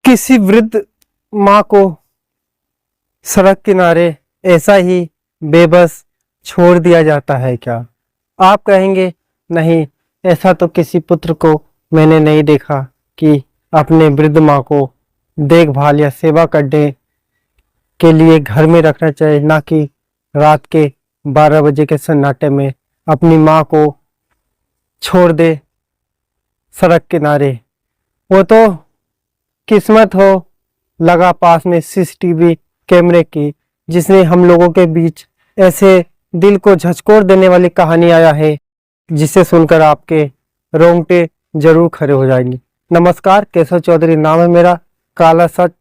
किसी वृद्ध माँ को सड़क किनारे ऐसा ही बेबस छोड़ दिया जाता है क्या? आप कहेंगे नहीं, ऐसा तो किसी पुत्र को मैंने नहीं देखा कि अपने वृद्ध माँ को देखभाल या सेवा करने के लिए घर में रखना चाहिए, ना कि रात के 12 बजे के सन्नाटे में अपनी माँ को छोड़ दे सड़क किनारे। वो तो किस्मत हो लगा पास में सीसीटीवी कैमरे की, जिसने हम लोगों के बीच ऐसे दिल को झकझोर देने वाली कहानी आया है जिसे सुनकर आपके रोंगटे जरूर खड़े हो जाएंगे। नमस्कार, केशव चौधरी नाम है मेरा। काला सच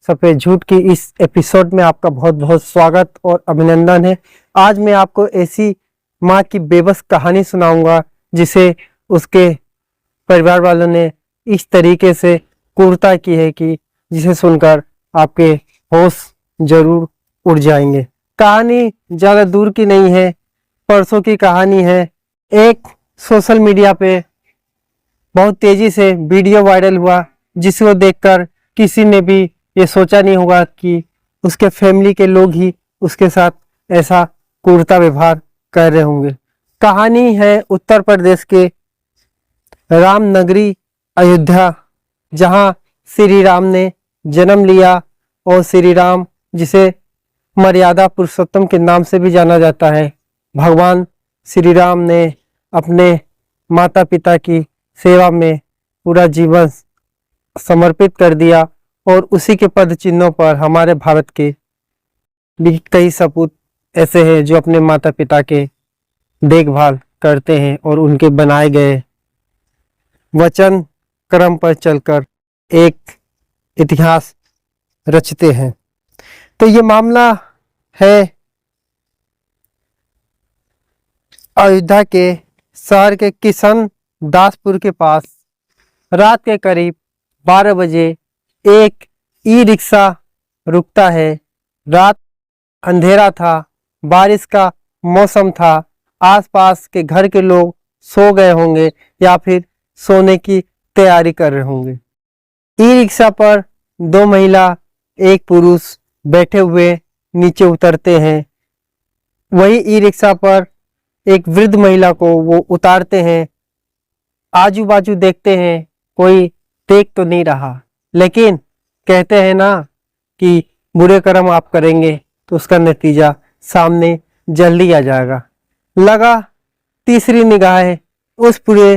सफेद झूठ की इस एपिसोड में आपका बहुत बहुत स्वागत और अभिनंदन है। आज मैं आपको ऐसी माँ की बेबस कहानी सुनाऊंगा जिसे उसके परिवार वालों ने इस तरीके से क्रूरता की है कि जिसे सुनकर आपके होश जरूर उड़ जाएंगे। कहानी ज्यादा दूर की नहीं है, परसों की कहानी है। एक सोशल मीडिया पे बहुत तेजी से वीडियो वायरल हुआ जिसको देखकर किसी ने भी ये सोचा नहीं होगा कि उसके फैमिली के लोग ही उसके साथ ऐसा क्रूरता व्यवहार कर रहे होंगे। कहानी है उत्तर प्रदेश के रामनगरी अयोध्या, जहां श्री राम ने जन्म लिया और श्री राम, जिसे मर्यादा पुरुषोत्तम के नाम से भी जाना जाता है, भगवान श्री राम ने अपने माता पिता की सेवा में पूरा जीवन समर्पित कर दिया और उसी के पद चिन्हों पर हमारे भारत के भी कई सपूत ऐसे हैं जो अपने माता पिता के देखभाल करते हैं और उनके बनाए गए वचन क्रम पर चलकर एक इतिहास रचते हैं। तो ये मामला है अयोध्या के शहर के किशन दासपुर के पास। रात के करीब 12 बजे एक ई रिक्शा रुकता है। रात अंधेरा था, बारिश का मौसम था, आसपास के घर के लोग सो गए होंगे या फिर सोने की तैयारी कर रहे होंगे। ई रिक्शा पर 2 महिला एक पुरुष बैठे हुए नीचे उतरते हैं। वही ई रिक्शा पर एक वृद्ध महिला को वो उतारते हैं। आजू बाजू देखते हैं, कोई देख तो नहीं रहा, लेकिन कहते हैं ना कि बुरे कर्म आप करेंगे तो उसका नतीजा सामने जल्दी आ जाएगा। लगा तीसरी निगाह उस पूरे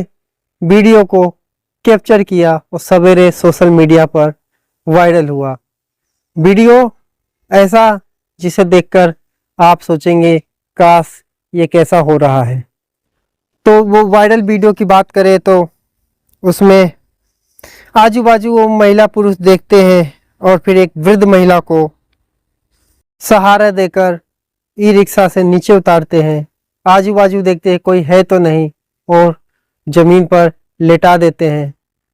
वीडियो को कैप्चर किया और सवेरे सोशल मीडिया पर वायरल हुआ। वीडियो ऐसा जिसे देखकर आप सोचेंगे काश ये कैसा हो रहा है। तो वो वायरल वीडियो की बात करें तो उसमें आजू बाजू वो महिला पुरुष देखते हैं और फिर एक वृद्ध महिला को सहारा देकर ई रिक्शा से नीचे उतारते हैं। आजू बाजू देखते हैं कोई है तो नहीं और जमीन पर लेटा देते हैं।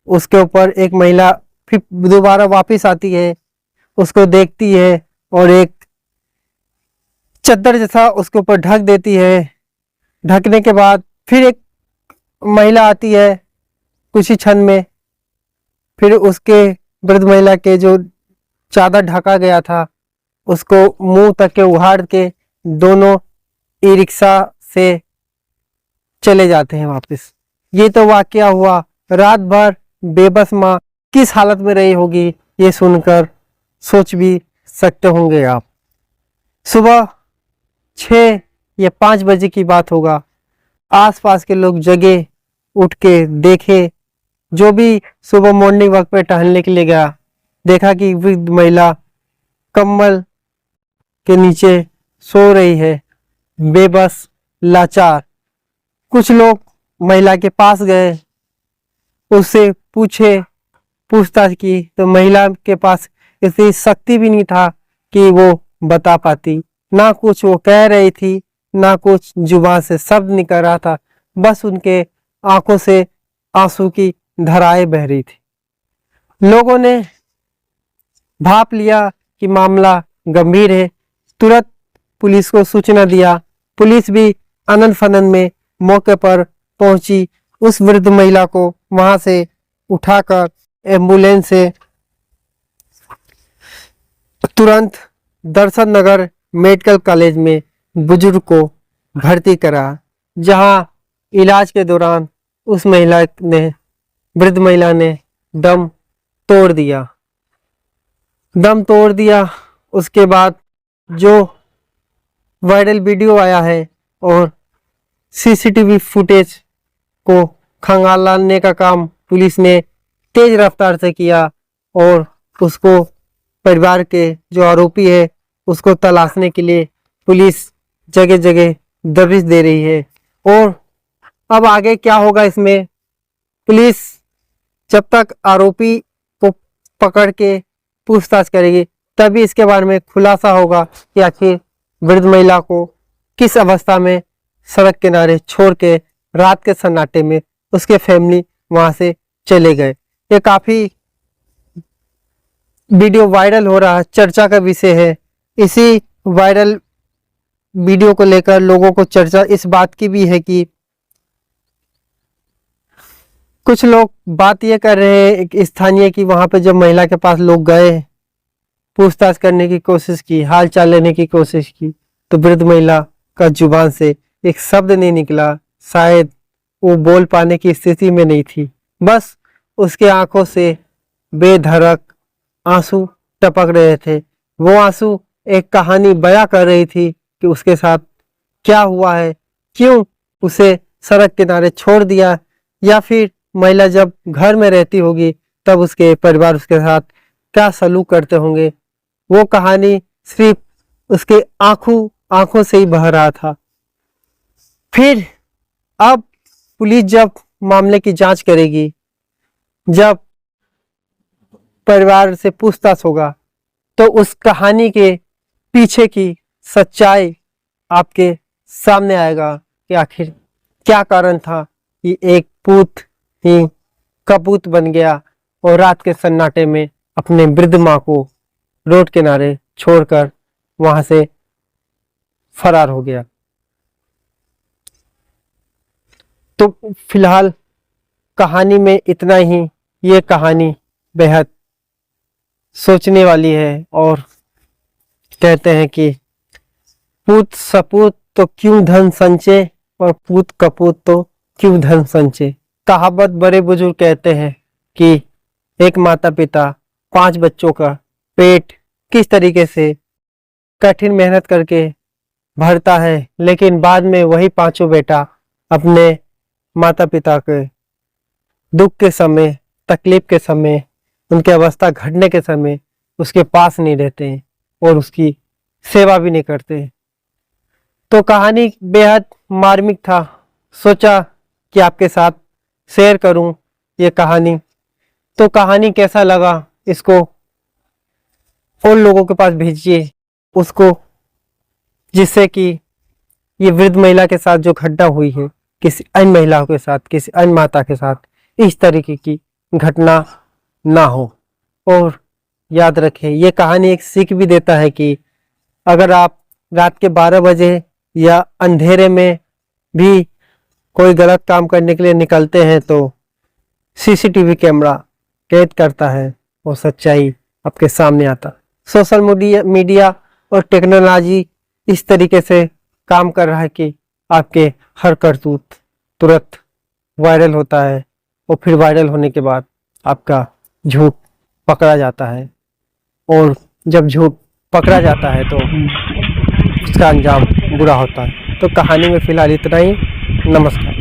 उसके ऊपर एक महिला फिर दोबारा वापस आती है, उसको देखती है और एक चद्दर जैसा उसके ऊपर ढक देती है। ढकने के बाद फिर एक महिला आती है कुछ ही क्षण में, फिर उसके वृद्ध महिला के जो चादर ढका गया था उसको मुंह तक के उहाड़ के दोनों ई रिक्शा से चले जाते हैं वापस। ये तो वाकया हुआ। रात भर बेबस माँ किस हालत में रही होगी ये सुनकर सोच भी सकते होंगे आप। सुबह 6 या 5 बजे की बात होगा। आसपास के लोग जगे, उठ के देखे, जो भी सुबह मॉर्निंग वॉक पे टहलने के लिए गया, देखा कि वृद्ध महिला कंबल के नीचे सो रही है, बेबस लाचार। कुछ लोग महिला के पास गए, उससे पूछताछ की तो महिला के पास इतनी शक्ति भी नहीं था कि वो बता पाती। ना कुछ वो कह रही थी, ना कुछ जुबान से शब्द निकल रहा था, बस उनके आंखों से आंसू की धाराएं बह रही थी। लोगों ने भाप लिया कि मामला गंभीर है, तुरंत पुलिस को सूचना दिया। पुलिस भी आनन फानन में मौके पर पहुंची। उस वृद्ध महिला को वहां से उठाकर एम्बुलेंस से तुरंत दर्शन नगर मेडिकल कॉलेज में बुजुर्ग को भर्ती करा, जहां इलाज के दौरान उस वृद्ध महिला ने दम तोड़ दिया। उसके बाद जो वायरल वीडियो आया है और सीसीटीवी फुटेज को खंगालने का काम पुलिस ने तेज रफ्तार से किया और उसको परिवार के जो आरोपी है उसको तलाशने के लिए पुलिस जगह जगह दबिश दे रही है। और अब आगे क्या होगा, इसमें पुलिस जब तक आरोपी को पकड़ के पूछताछ करेगी तभी इसके बारे में खुलासा होगा कि आखिर वृद्ध महिला को किस अवस्था में सड़क किनारे छोड़ के रात के सन्नाटे में उसके फैमिली वहां से चले गए। ये काफी वीडियो वायरल हो रहा है, चर्चा का विषय है। इसी वायरल वीडियो को लेकर लोगों को चर्चा इस बात की भी है कि कुछ लोग बात ये कर रहे हैं एक स्थानीय की वहां पे जब महिला के पास लोग गए, पूछताछ करने की कोशिश की, हाल चाल लेने की कोशिश की, तो वृद्ध महिला का जुबान से एक शब्द नहीं निकला। शायद वो बोल पाने की स्थिति में नहीं थी, बस उसके आंखों से बेधड़क आंसू टपक रहे थे। वो आंसू एक कहानी बयां कर रही थी कि उसके साथ क्या हुआ है, क्यों उसे सड़क किनारे छोड़ दिया, या फिर महिला जब घर में रहती होगी तब उसके परिवार उसके साथ क्या सलूक करते होंगे। वो कहानी सिर्फ उसके आंखों से ही बह रहा था। फिर अब पुलिस जब मामले की जांच करेगी, जब परिवार से पूछताछ होगा, तो उस कहानी के पीछे की सच्चाई आपके सामने आएगा कि आखिर क्या कारण था कि एक पूत ही कपूत बन गया और रात के सन्नाटे में अपने वृद्ध मां को रोड किनारे छोड़कर वहां से फरार हो गया। तो फिलहाल कहानी में इतना ही। ये कहानी बेहद सोचने वाली है और कहते हैं कि पूत सपूत तो क्यों धन संचे और पूत कपूत तो क्यों धन संचे। कहावत बड़े बुजुर्ग कहते हैं कि एक माता पिता 5 बच्चों का पेट किस तरीके से कठिन मेहनत करके भरता है, लेकिन बाद में वही 5 बेटा अपने माता पिता के दुख के समय, तकलीफ के समय, उनकी अवस्था घटने के समय उसके पास नहीं रहते हैं और उसकी सेवा भी नहीं करते। तो कहानी बेहद मार्मिक था, सोचा कि आपके साथ शेयर करूं ये कहानी। तो कहानी कैसा लगा इसको और लोगों के पास भेजिए उसको, जिससे कि ये वृद्ध महिला के साथ जो घटना हुई है किसी अन्य महिला के साथ, किसी अन्य माता के साथ इस तरीके की घटना ना हो। और याद रखें, ये कहानी एक सीख भी देता है कि अगर आप रात के 12 बजे या अंधेरे में भी कोई गलत काम करने के लिए निकलते हैं तो सीसीटीवी कैमरा कैद करता है और सच्चाई आपके सामने आता। सोशल मीडिया और टेक्नोलॉजी इस तरीके से काम कर रहा है कि आपके हर करतूत तुरंत वायरल होता है और फिर वायरल होने के बाद आपका झूठ पकड़ा जाता है, और जब झूठ पकड़ा जाता है तो उसका अंजाम बुरा होता है। तो कहानी में फिलहाल इतना ही। नमस्कार।